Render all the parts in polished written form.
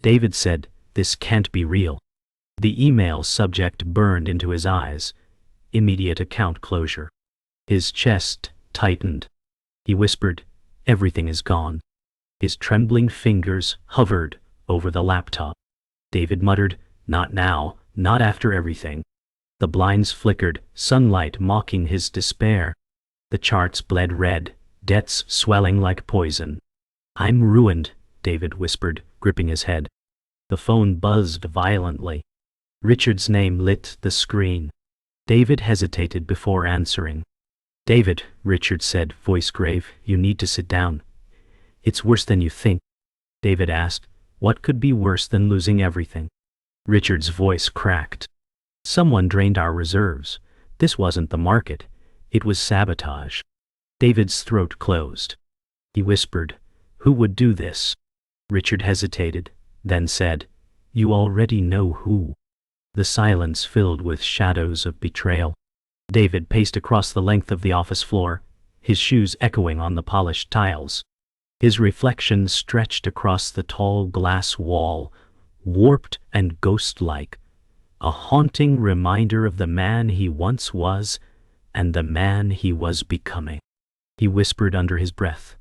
David said, "This can't be real." The email subject burned into his eyes. Immediate account closure. His chest tightened. He whispered, "Everything is gone." His trembling fingers hovered over the laptop. David muttered, "Not now, not after everything." The blinds flickered, sunlight mocking his despair. The charts bled red, debts swelling like poison. "I'm ruined," David whispered, gripping his head. The phone buzzed violently. Richard's name lit the screen. David hesitated before answering. "David," Richard said, voice grave, "you need to sit down." "It's worse than you think." David asked, "What could be worse than losing everything?" Richard's voice cracked. "Someone drained our reserves. This wasn't the market. It was sabotage." David's throat closed. He whispered, "Who would do this?" Richard hesitated, then said, "You already know who." The silence filled with shadows of betrayal. David paced across the length of the office floor, his shoes echoing on the polished tiles. His reflection stretched across the tall glass wall, warped and ghost-like, a haunting reminder of the man he once was and the man he was becoming. He whispered under his breath,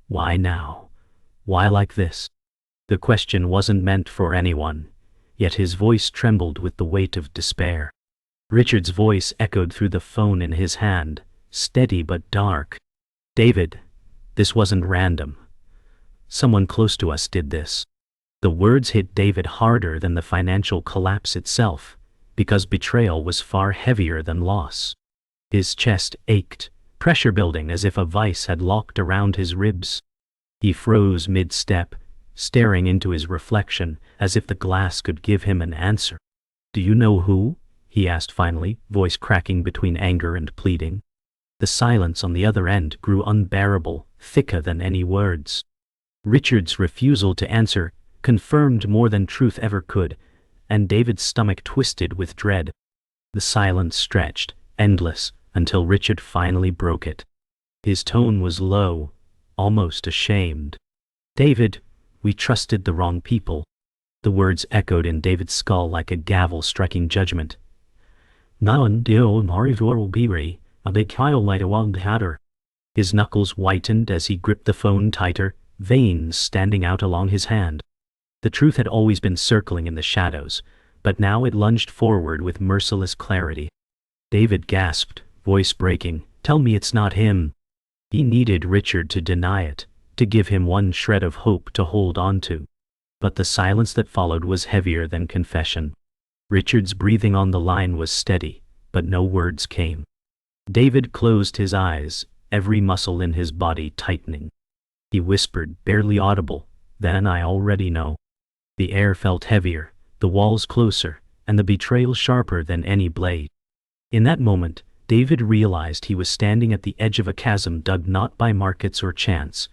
"Why now? Why like this?" The question wasn't meant for anyone, yet his voice trembled with the weight of despair. Richard's voice echoed through the phone in his hand, steady but dark. "David, this wasn't random. Someone close to us did this." The words hit David harder than the financial collapse itself, because betrayal was far heavier than loss. His chest ached, pressure building as if a vice had locked around his ribs. He froze mid-step, staring into his reflection as if the glass could give him an answer. "Do you know who?" he asked finally, voice cracking between anger and pleading. The silence on the other end grew unbearable, thicker than any words. Richard's refusal to answer confirmed more than truth ever could, and David's stomach twisted with dread. The silence stretched, endless, until Richard finally broke it. His tone was low, almost ashamed. "David, we trusted the wrong people." The words echoed in David's skull like a gavel striking judgment. His knuckles whitened as he gripped the phone tighter, veins standing out along his hand. The truth had always been circling in the shadows, but now it lunged forward with merciless clarity. David gasped, voice breaking, "Tell me it's not him." He needed Richard to deny it, to give him one shred of hope to hold on to. But the silence that followed was heavier than confession. Richard's breathing on the line was steady, but no words came. David closed his eyes, every muscle in his body tightening. He whispered, barely audible, "Then I already know." The air felt heavier, the walls closer, and the betrayal sharper than any blade. In that moment, David realized he was standing at the edge of a chasm dug not by markets or chance,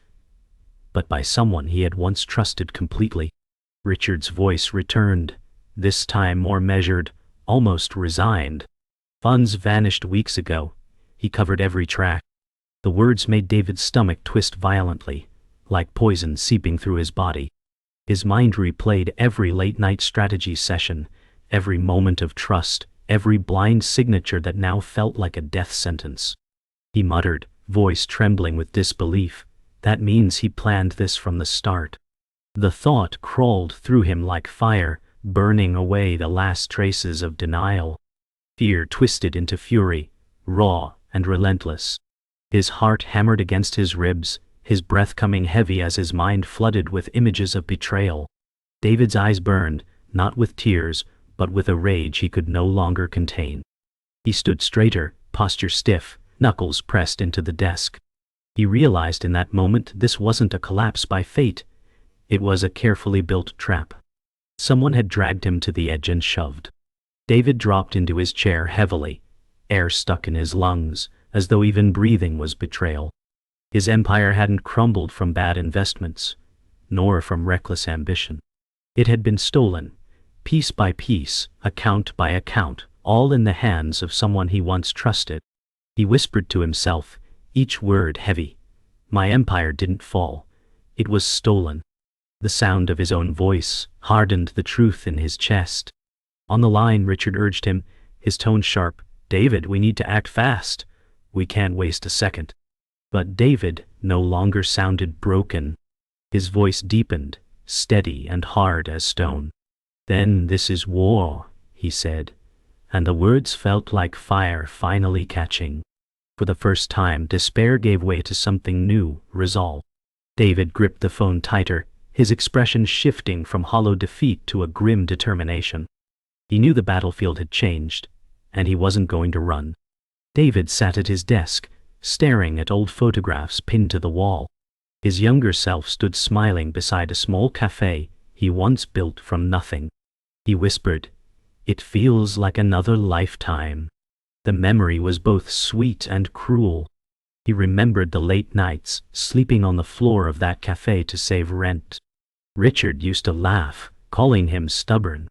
but by someone he had once trusted completely. Richard's voice returned, this time more measured, almost resigned. "Funds vanished weeks ago." He covered every track. The words made David's stomach twist violently, like poison seeping through his body. His mind replayed every late-night strategy session, every moment of trust, every blind signature that now felt like a death sentence. He muttered, voice trembling with disbelief, "That means he planned this from the start." The thought crawled through him like fire, burning away the last traces of denial. Fear twisted into fury, raw and relentless. His heart hammered against his ribs, his breath coming heavy as his mind flooded with images of betrayal. David's eyes burned, not with tears, but with a rage he could no longer contain. He stood straighter, posture stiff, knuckles pressed into the desk. He realized in that moment this wasn't a collapse by fate. It was a carefully built trap. Someone had dragged him to the edge and shoved. David dropped into his chair heavily, air stuck in his lungs, as though even breathing was betrayal. His empire hadn't crumbled from bad investments, nor from reckless ambition. It had been stolen, piece by piece, account by account, all in the hands of someone he once trusted. He whispered to himself, each word heavy, "My empire didn't fall. It was stolen." The sound of his own voice hardened the truth in his chest. On the line, Richard urged him, his tone sharp. "David, we need to act fast. We can't waste a second." But David no longer sounded broken. His voice deepened, steady and hard as stone. "Then this is war," he said, and the words felt like fire finally catching. For the first time, despair gave way to something new, resolve. David gripped the phone tighter, his expression shifting from hollow defeat to a grim determination. He knew the battlefield had changed, and he wasn't going to run. David sat at his desk, staring at old photographs pinned to the wall. His younger self stood smiling beside a small cafe he once built from nothing. He whispered, "It feels like another lifetime." The memory was both sweet and cruel. He remembered the late nights, sleeping on the floor of that cafe to save rent. Richard used to laugh, calling him stubborn.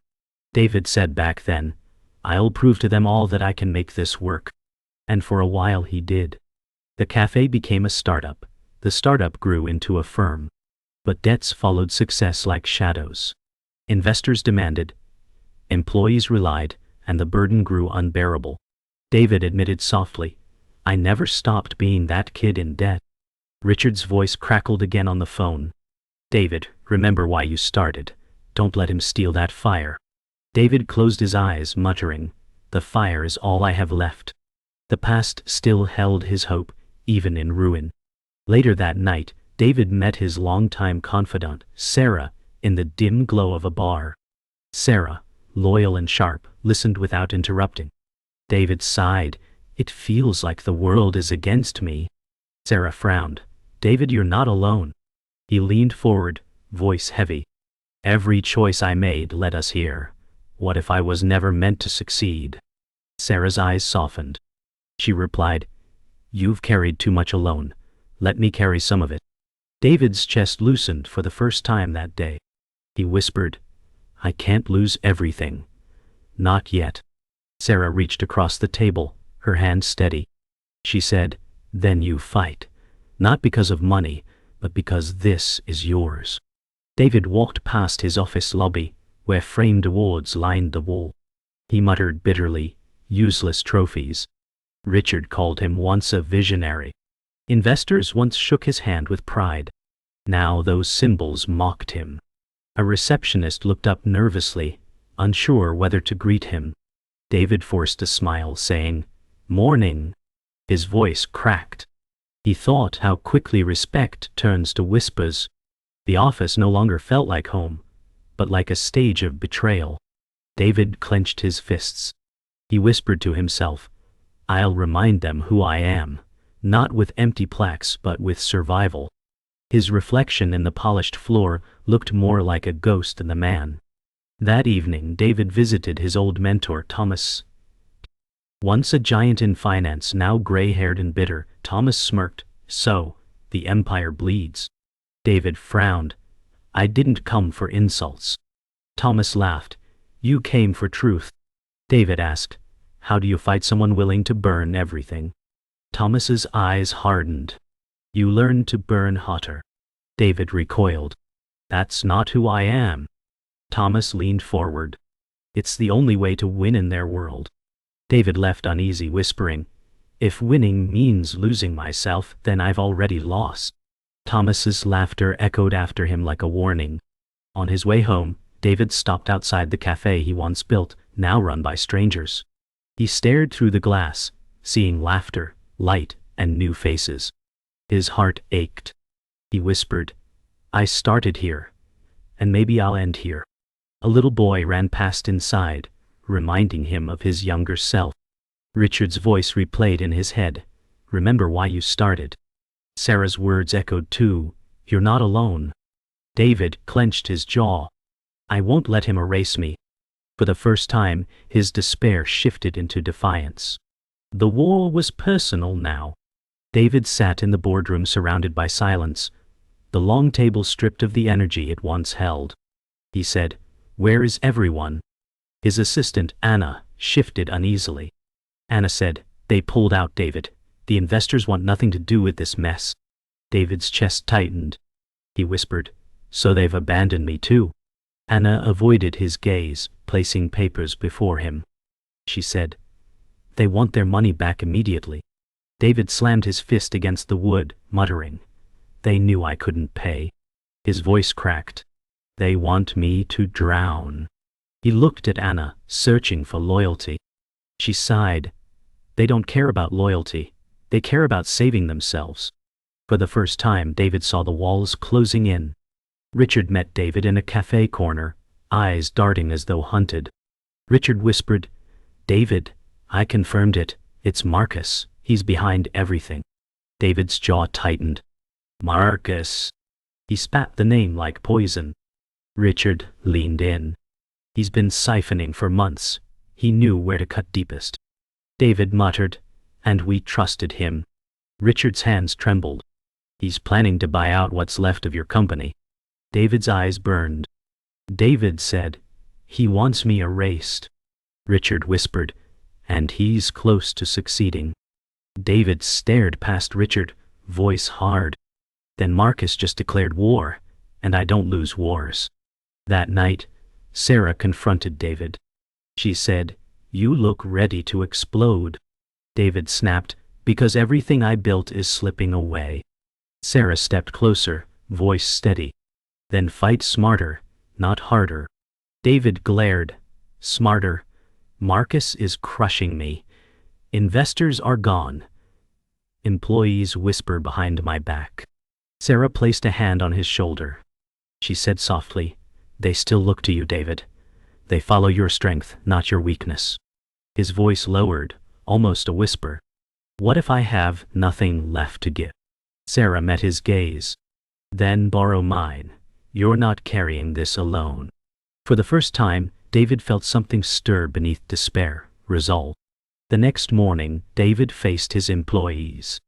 David said back then, "I'll prove to them all that I can make this work." And for a while he did. The cafe became a startup. The startup grew into a firm. But debts followed success like shadows. Investors demanded, employees relied, and the burden grew unbearable. David admitted softly, "I never stopped being that kid in debt." Richard's voice crackled again on the phone. "David, remember why you started. Don't let him steal that fire." David closed his eyes, muttering, "The fire is all I have left." The past still held his hope, even in ruin. Later that night, David met his longtime confidant, Sarah, in the dim glow of a bar. Sarah, loyal and sharp, listened without interrupting. David sighed, "It feels like the world is against me." Sarah frowned. "David, you're not alone." He leaned forward, voice heavy. "Every choice I made led us here. What if I was never meant to succeed?" Sarah's eyes softened. She replied, "You've carried too much alone. Let me carry some of it." David's chest loosened for the first time that day. He whispered, "I can't lose everything. Not yet." Sarah reached across the table, her hand steady. She said, "Then you fight. Not because of money, but because this is yours." David walked past his office lobby, where framed awards lined the wall. He muttered bitterly, "Useless trophies." Richard called him once a visionary. Investors once shook his hand with pride. Now those symbols mocked him. A receptionist looked up nervously, unsure whether to greet him. David forced a smile, saying, "Morning." His voice cracked. He thought how quickly respect turns to whispers. The office no longer felt like home, but like a stage of betrayal. David clenched his fists. He whispered to himself, "I'll remind them who I am, not with empty plaques but with survival." His reflection in the polished floor looked more like a ghost than the man. That evening, David visited his old mentor, Thomas. Once a giant in finance, now gray-haired and bitter, Thomas smirked. "So, the empire bleeds." David frowned. "I didn't come for insults." Thomas laughed. "You came for truth." David asked, "How do you fight someone willing to burn everything?" Thomas's eyes hardened. "You learn to burn hotter." David recoiled. "That's not who I am." Thomas leaned forward. "It's the only way to win in their world." David left uneasy, whispering, "If winning means losing myself, then I've already lost." Thomas's laughter echoed after him like a warning. On his way home, David stopped outside the cafe he once built, now run by strangers. He stared through the glass, seeing laughter, light, and new faces. His heart ached. He whispered, "I started here, and maybe I'll end here." A little boy ran past inside, reminding him of his younger self. Richard's voice replayed in his head, "Remember why you started." Sarah's words echoed too, "You're not alone." David clenched his jaw. "I won't let him erase me." For the first time, his despair shifted into defiance. The war was personal now. David sat in the boardroom surrounded by silence, the long table stripped of the energy it once held. He said, "Where is everyone?" His assistant, Anna, shifted uneasily. Anna said, "They pulled out, David. The investors want nothing to do with this mess." David's chest tightened. He whispered, So they've abandoned me too. Anna avoided his gaze, placing papers before him. She said, "They want their money back immediately." David slammed his fist against the wood, muttering, "They knew I couldn't pay." His voice cracked. "They want me to drown." He looked at Anna, searching for loyalty. She sighed. "They don't care about loyalty. They care about saving themselves." For the first time, David saw the walls closing in. Richard met David in a cafe corner, eyes darting as though hunted. Richard whispered, "David, I confirmed it. It's Marcus. He's behind everything." David's jaw tightened. "Marcus." He spat the name like poison. Richard leaned in. "He's been siphoning for months. He knew where to cut deepest." David muttered, "And we trusted him." Richard's hands trembled. "He's planning to buy out what's left of your company." David's eyes burned. David said, "He wants me erased." Richard whispered, "And he's close to succeeding." David stared past Richard, voice hard. "Then Marcus just declared war, and I don't lose wars." That night, Sarah confronted David. She said, "You look ready to explode." David snapped, "Because everything I built is slipping away." Sarah stepped closer, voice steady. "Then fight smarter, not harder." David glared. "Smarter? Marcus is crushing me. Investors are gone. Employees whisper behind my back." Sarah placed a hand on his shoulder. She said softly, "They still look to you, David. They follow your strength, not your weakness." His voice lowered, almost a whisper. "What if I have nothing left to give?" Sarah met his gaze. "Then borrow mine. You're not carrying this alone." For the first time, David felt something stir beneath despair, resolve. The next morning, David faced his employees.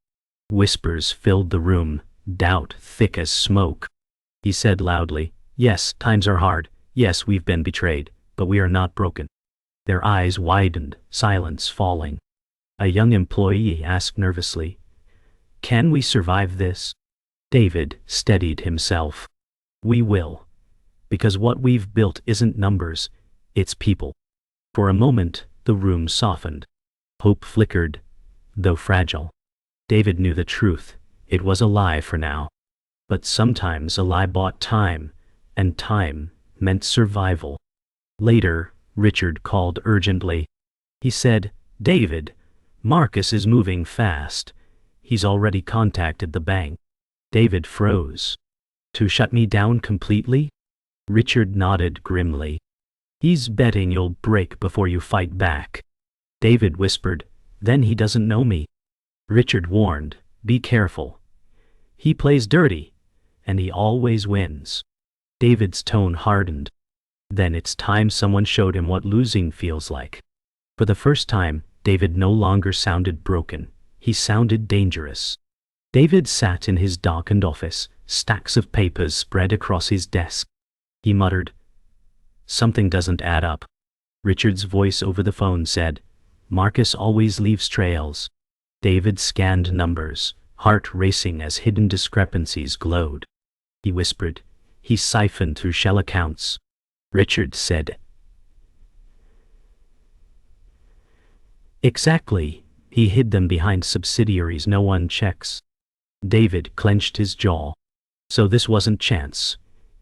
Whispers filled the room, doubt thick as smoke. He said loudly, "Yes, times are hard. Yes, we've been betrayed, but we are not broken." Their eyes widened, silence falling. A young employee asked nervously, "Can we survive this?" David steadied himself. "We will. Because what we've built isn't numbers, it's people." For a moment, the room softened. Hope flickered, though fragile. David knew the truth. It was a lie for now. But sometimes a lie bought time, and time meant survival. Later, Richard called urgently. He said, "David, Marcus is moving fast. He's already contacted the bank." David froze. "To shut me down completely?" Richard nodded grimly. "He's betting you'll break before you fight back." David whispered, "Then he doesn't know me." Richard warned, "Be careful. He plays dirty, and he always wins." David's tone hardened. Then it's time someone showed him what losing feels like. For the first time, David no longer sounded broken. He sounded dangerous. David sat in his darkened office, stacks of papers spread across his desk. He muttered, "Something doesn't add up." Richard's voice over the phone said, "Marcus always leaves trails." David scanned numbers, heart racing as hidden discrepancies glowed. He whispered, "He siphoned through shell accounts." Richard said, "Exactly. He hid them behind subsidiaries no one checks." David clenched his jaw. "So this wasn't chance.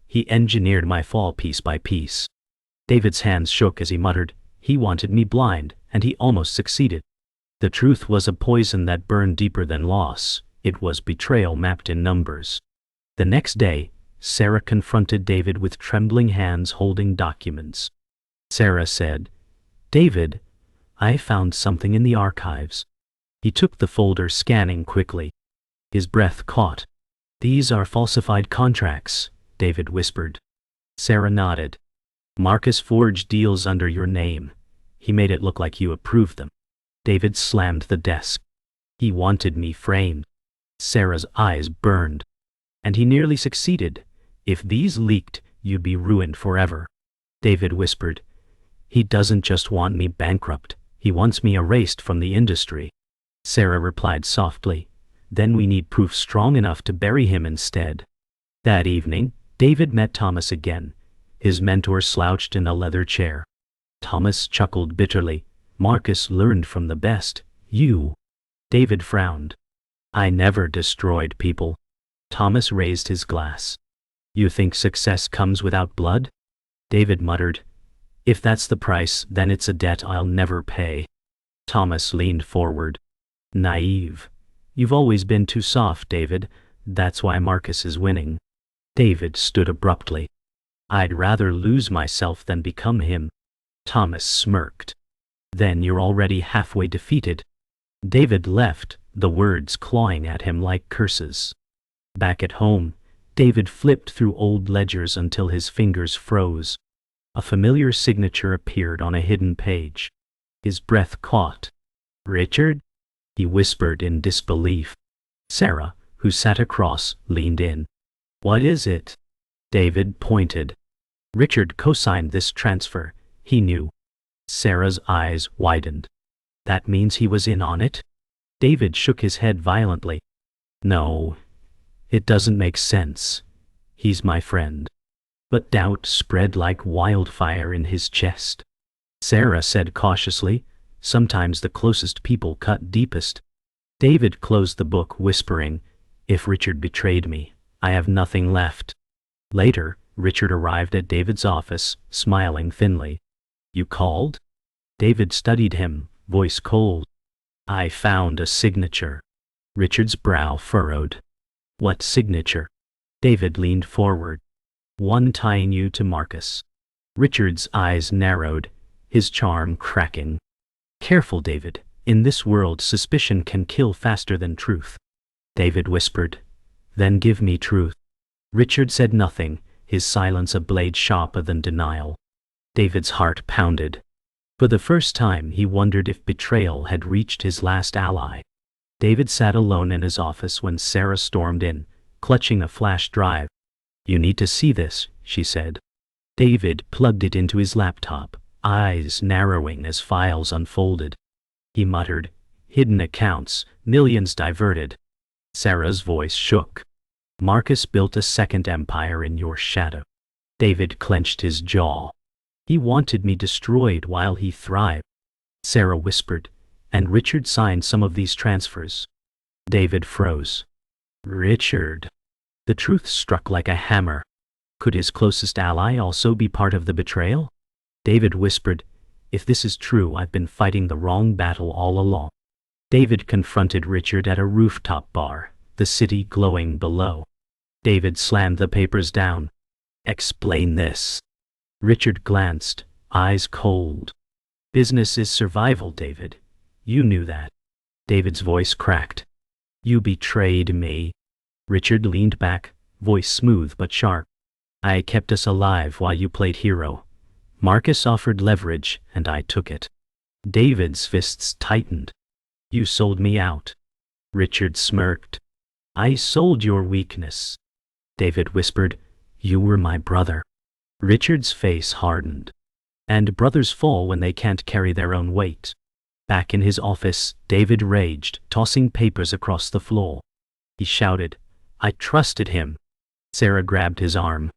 He engineered my fall piece by piece." David's hands shook as he muttered, "He wanted me blind, and he almost succeeded." The truth was a poison that burned deeper than loss. It was betrayal mapped in numbers. The next day, Sarah confronted David with trembling hands holding documents. Sarah said, "David, I found something in the archives." He took the folder, scanning quickly. His breath caught. "These are falsified contracts," David whispered. Sarah nodded. "Marcus forged deals under your name. He made it look like you approved them." David slammed the desk. "He wanted me framed." Sarah's eyes burned. "And he nearly succeeded. If these leaked, you'd be ruined forever." David whispered, "He doesn't just want me bankrupt. He wants me erased from the industry." Sarah replied softly, "Then we need proof strong enough to bury him instead." That evening, David met Thomas again. His mentor slouched in a leather chair. Thomas chuckled bitterly. Marcus learned from the best. You. David frowned. I never destroyed people. Thomas raised his glass. You think success comes without blood? David muttered. If that's the price, then it's a debt I'll never pay. Thomas leaned forward. Naive. You've always been too soft, David. That's why Marcus is winning. David stood abruptly. I'd rather lose myself than become him. Thomas smirked. Then you're already halfway defeated. David left, the words clawing at him like curses. Back at home, David flipped through old ledgers until his fingers froze. A familiar signature appeared on a hidden page. His breath caught. Richard? He whispered in disbelief. Sarah, who sat across, leaned in. What is it? David pointed. Richard co-signed this transfer, he knew. Sarah's eyes widened. That means he was in on it? David shook his head violently. No, it doesn't make sense. He's my friend. But doubt spread like wildfire in his chest. Sarah said cautiously, sometimes the closest people cut deepest. David closed the book, whispering, If Richard betrayed me, I have nothing left. Later, Richard arrived at David's office, smiling thinly. You called? David studied him, voice cold. I found a signature. Richard's brow furrowed. What signature? David leaned forward. One tying you to Marcus. Richard's eyes narrowed, his charm cracking. Careful, David. In this world, suspicion can kill faster than truth. David whispered. Then give me truth. Richard said nothing, his silence a blade sharper than denial. David's heart pounded. For the first time he wondered if betrayal had reached his last ally. David sat alone in his office when Sarah stormed in, clutching a flash drive. You need to see this, she said. David plugged it into his laptop, eyes narrowing as files unfolded. He muttered, hidden accounts, millions diverted. Sarah's voice shook. Marcus built a second empire in your shadow. David clenched his jaw. He wanted me destroyed while he thrived. Sarah whispered, and Richard signed some of these transfers. David froze. Richard. The truth struck like a hammer. Could his closest ally also be part of the betrayal? David whispered, if this is true, I've been fighting the wrong battle all along. David confronted Richard at a rooftop bar, the city glowing below. David slammed the papers down. Explain this. Richard glanced, eyes cold. Business is survival, David. You knew that. David's voice cracked. You betrayed me. Richard leaned back, voice smooth but sharp. I kept us alive while you played hero. Marcus offered leverage, and I took it. David's fists tightened. You sold me out. Richard smirked. I sold your weakness. David whispered, you were my brother. Richard's face hardened. And brothers fall when they can't carry their own weight. Back in his office, David raged, tossing papers across the floor. He shouted, I trusted him. Sarah grabbed his arm.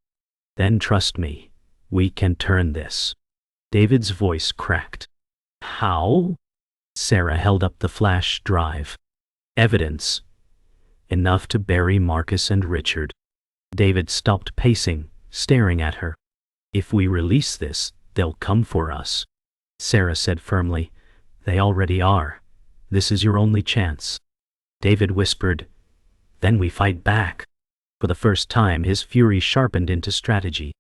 Then trust me. We can turn this. David's voice cracked. How? Sarah held up the flash drive. Evidence. Enough to bury Marcus and Richard. David stopped pacing, staring at her. If we release this, they'll come for us. Sarah said firmly, they already are. This is your only chance. David whispered, then we fight back. For the first time his fury sharpened into strategy.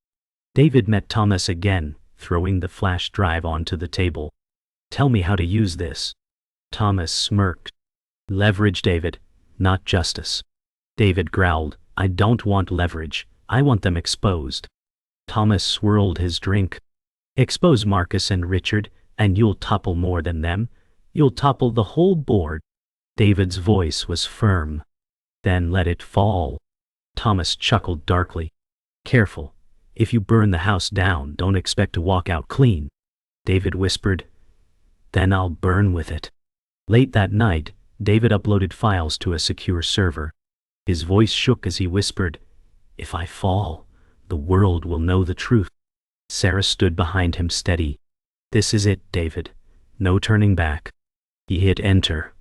David met Thomas again, throwing the flash drive onto the table. Tell me how to use this. Thomas smirked. Leverage, David, not justice. David growled, I don't want leverage, I want them exposed. Thomas swirled his drink. Expose Marcus and Richard, and you'll topple more than them. You'll topple the whole board. David's voice was firm. Then let it fall. Thomas chuckled darkly. Careful. If you burn the house down, don't expect to walk out clean. David whispered. Then I'll burn with it. Late that night, David uploaded files to a secure server. His voice shook as he whispered, if I fall, The world will know the truth. Sarah stood behind him steady. This is it, David. No turning back. He hit enter.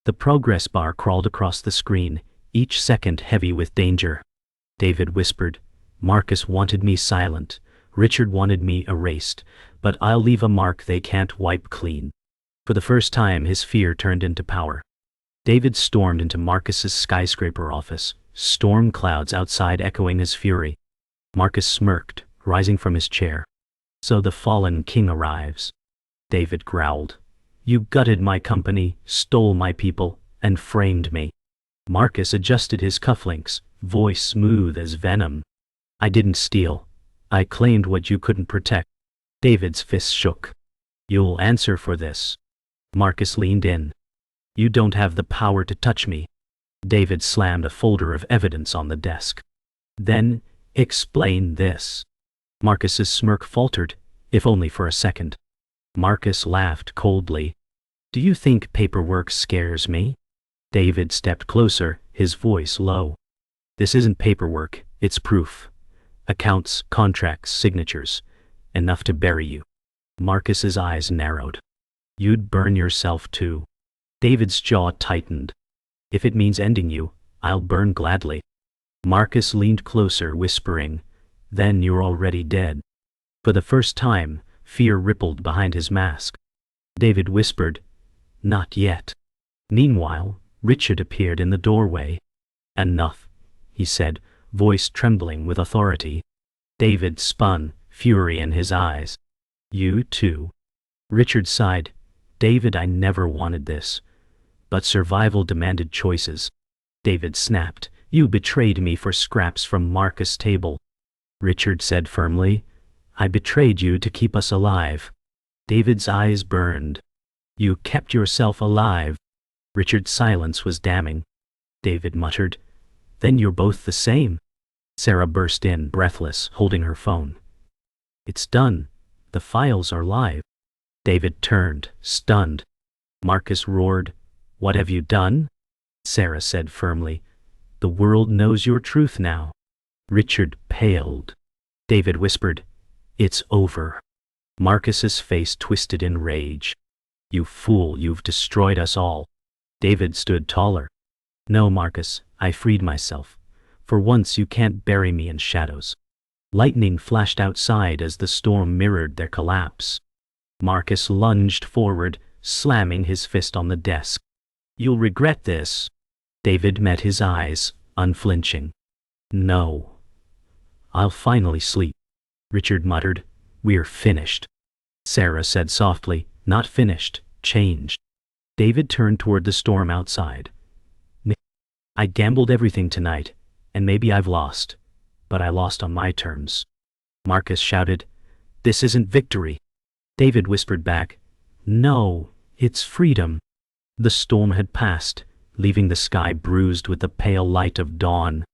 The progress bar crawled across the screen, each second heavy with danger. David whispered, Marcus wanted me silent. Richard wanted me erased. But I'll leave a mark they can't wipe clean. For the first time, his fear turned into power. David stormed into Marcus's skyscraper office, storm clouds outside echoing his fury. Marcus smirked, rising from his chair. So the fallen king arrives. David growled. You gutted my company, stole my people, and framed me. Marcus adjusted his cufflinks, voice smooth as venom. I didn't steal. I claimed what you couldn't protect. David's fist shook. You'll answer for this. Marcus leaned in. You don't have the power to touch me. David slammed a folder of evidence on the desk. Then, explain this. Marcus's smirk faltered, if only for a second. Marcus laughed coldly. Do you think paperwork scares me? David stepped closer, his voice low. This isn't paperwork, it's proof. Accounts, contracts, signatures. Enough to bury you. Marcus's eyes narrowed. You'd burn yourself too. David's jaw tightened. If it means ending you, I'll burn gladly. Marcus leaned closer, whispering, Then you're already dead. For the first time, fear rippled behind his mask. David whispered, Not yet. Meanwhile, Richard appeared in the doorway. Enough, he said, voice trembling with authority. David spun, fury in his eyes. You too. Richard sighed. David, I never wanted this. But survival demanded choices. David snapped. You betrayed me for scraps from Marcus' table. Richard said firmly, I betrayed you to keep us alive. David's eyes burned. You kept yourself alive. Richard's silence was damning. David muttered, Then you're both the same. Sarah burst in, breathless, holding her phone. It's done. The files are live. David turned, stunned. Marcus roared, What have you done? Sarah said firmly, The world knows your truth now. Richard paled. David whispered, It's over. Marcus's face twisted in rage. You fool, you've destroyed us all. David stood taller. No, Marcus, I freed myself. For once you can't bury me in shadows. Lightning flashed outside as the storm mirrored their collapse. Marcus lunged forward, slamming his fist on the desk. You'll regret this. David met his eyes, unflinching. No. I'll finally sleep. Richard muttered, We're finished. Sarah said softly, Not finished, changed. David turned toward the storm outside. I gambled everything tonight, and maybe I've lost. But I lost on my terms. Marcus shouted, This isn't victory. David whispered back, No, it's freedom. The storm had passed, leaving the sky bruised with the pale light of dawn.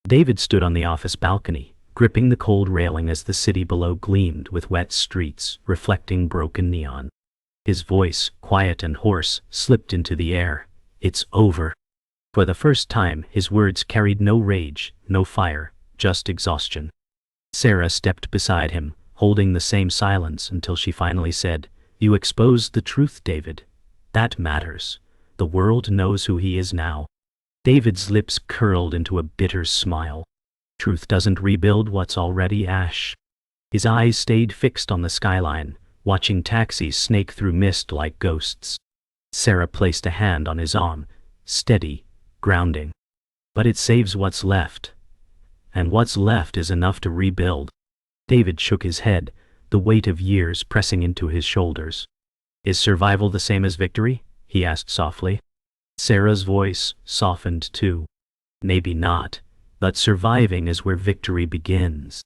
David stood on the office balcony, gripping the cold railing as the city below gleamed with wet streets, reflecting broken neon. His voice, quiet and hoarse, slipped into the air. It's over. For the first time, his words carried no rage, no fire, just exhaustion. Sarah stepped beside him, holding the same silence until she finally said, You exposed the truth, David. That matters. The world knows who he is now. David's lips curled into a bitter smile. Truth doesn't rebuild what's already ash. His eyes stayed fixed on the skyline, watching taxis snake through mist like ghosts. Sarah placed a hand on his arm, steady, grounding. But it saves what's left. And what's left is enough to rebuild. David shook his head, the weight of years pressing into his shoulders. Is survival the same as victory? He asked softly. Sarah's voice softened too. Maybe not, but surviving is where victory begins.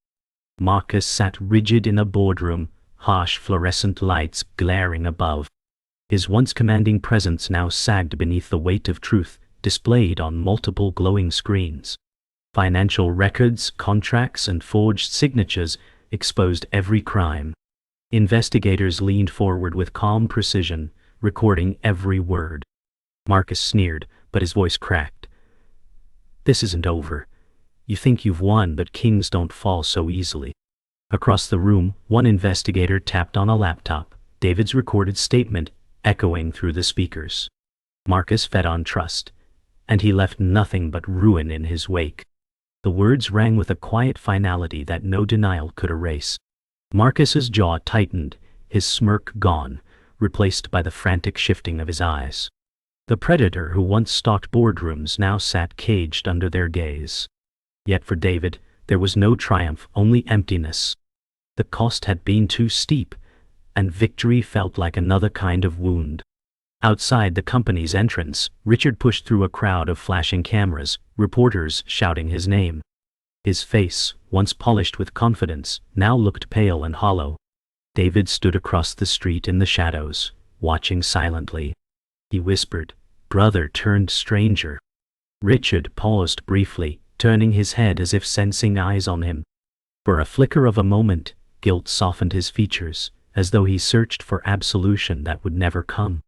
Marcus sat rigid in a boardroom, harsh fluorescent lights glaring above. His once commanding presence now sagged beneath the weight of truth, displayed on multiple glowing screens. Financial records, contracts, and forged signatures exposed every crime. Investigators leaned forward with calm precision, recording every word. Marcus sneered, but his voice cracked. This isn't over. You think you've won, but kings don't fall so easily. Across the room, one investigator tapped on a laptop, David's recorded statement echoing through the speakers. Marcus fed on trust, and he left nothing but ruin in his wake. The words rang with a quiet finality that no denial could erase. Marcus's jaw tightened, his smirk gone, replaced by the frantic shifting of his eyes. The predator who once stalked boardrooms now sat caged under their gaze. Yet for David, there was no triumph, only emptiness. The cost had been too steep, and victory felt like another kind of wound. Outside the company's entrance, Richard pushed through a crowd of flashing cameras, reporters shouting his name. His face, once polished with confidence, now looked pale and hollow. David stood across the street in the shadows, watching silently. He whispered, "Brother turned stranger." Richard paused briefly, turning his head as if sensing eyes on him. For a flicker of a moment, guilt softened his features, as though he searched for absolution that would never come.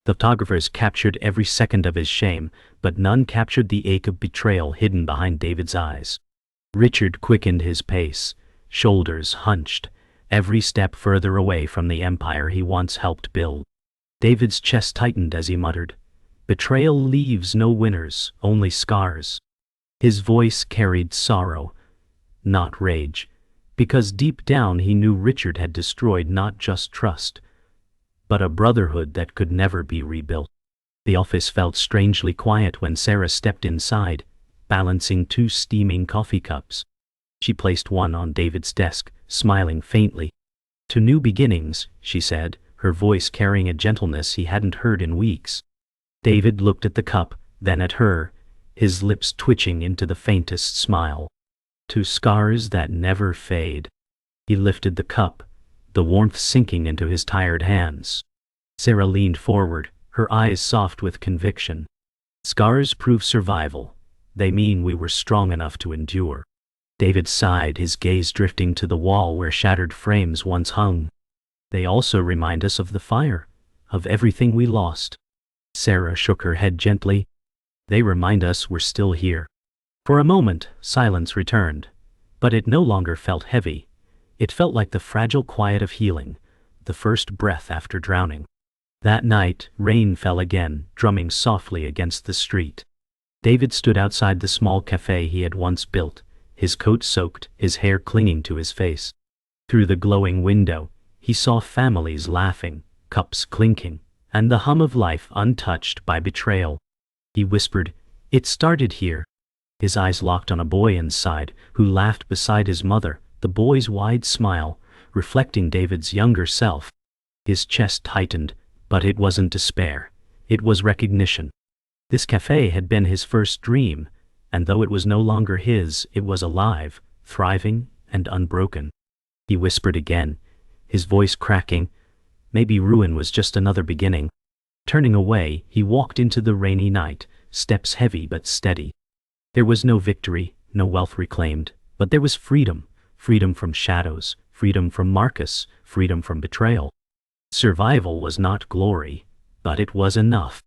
The photographers captured every second of his shame, but none captured the ache of betrayal hidden behind David's eyes. Richard quickened his pace, shoulders hunched, every step further away from the empire he once helped build. David's chest tightened as he muttered, "Betrayal leaves no winners, only scars." His voice carried sorrow, not rage, because deep down he knew Richard had destroyed not just trust, but a brotherhood that could never be rebuilt. The office felt strangely quiet when Sarah stepped inside, balancing 2 steaming coffee cups. She placed one on David's desk, smiling faintly. "To new beginnings," she said, her voice carrying a gentleness he hadn't heard in weeks. David looked at the cup, then at her, his lips twitching into the faintest smile. "To scars that never fade." He lifted the cup, the warmth sinking into his tired hands. Sarah leaned forward, her eyes soft with conviction. "Scars prove survival. They mean we were strong enough to endure." David sighed, his gaze drifting to the wall where shattered frames once hung. "They also remind us of the fire, of everything we lost." Sarah shook her head gently. "They remind us we're still here." For a moment, silence returned, but it no longer felt heavy. It felt like the fragile quiet of healing, the first breath after drowning. That night, rain fell again, drumming softly against the street. David stood outside the small cafe he had once built, his coat soaked, his hair clinging to his face. Through the glowing window, he saw families laughing, cups clinking, and the hum of life untouched by betrayal. He whispered, "It started here." His eyes locked on a boy inside, who laughed beside his mother, the boy's wide smile, reflecting David's younger self. His chest tightened, but it wasn't despair. It was recognition. This cafe had been his first dream, and though it was no longer his, it was alive, thriving, and unbroken. He whispered again, his voice cracking, "Maybe ruin was just another beginning." Turning away, he walked into the rainy night, steps heavy but steady. There was no victory, no wealth reclaimed, but there was freedom, freedom from shadows, freedom from Marcus, freedom from betrayal. Survival was not glory, but it was enough.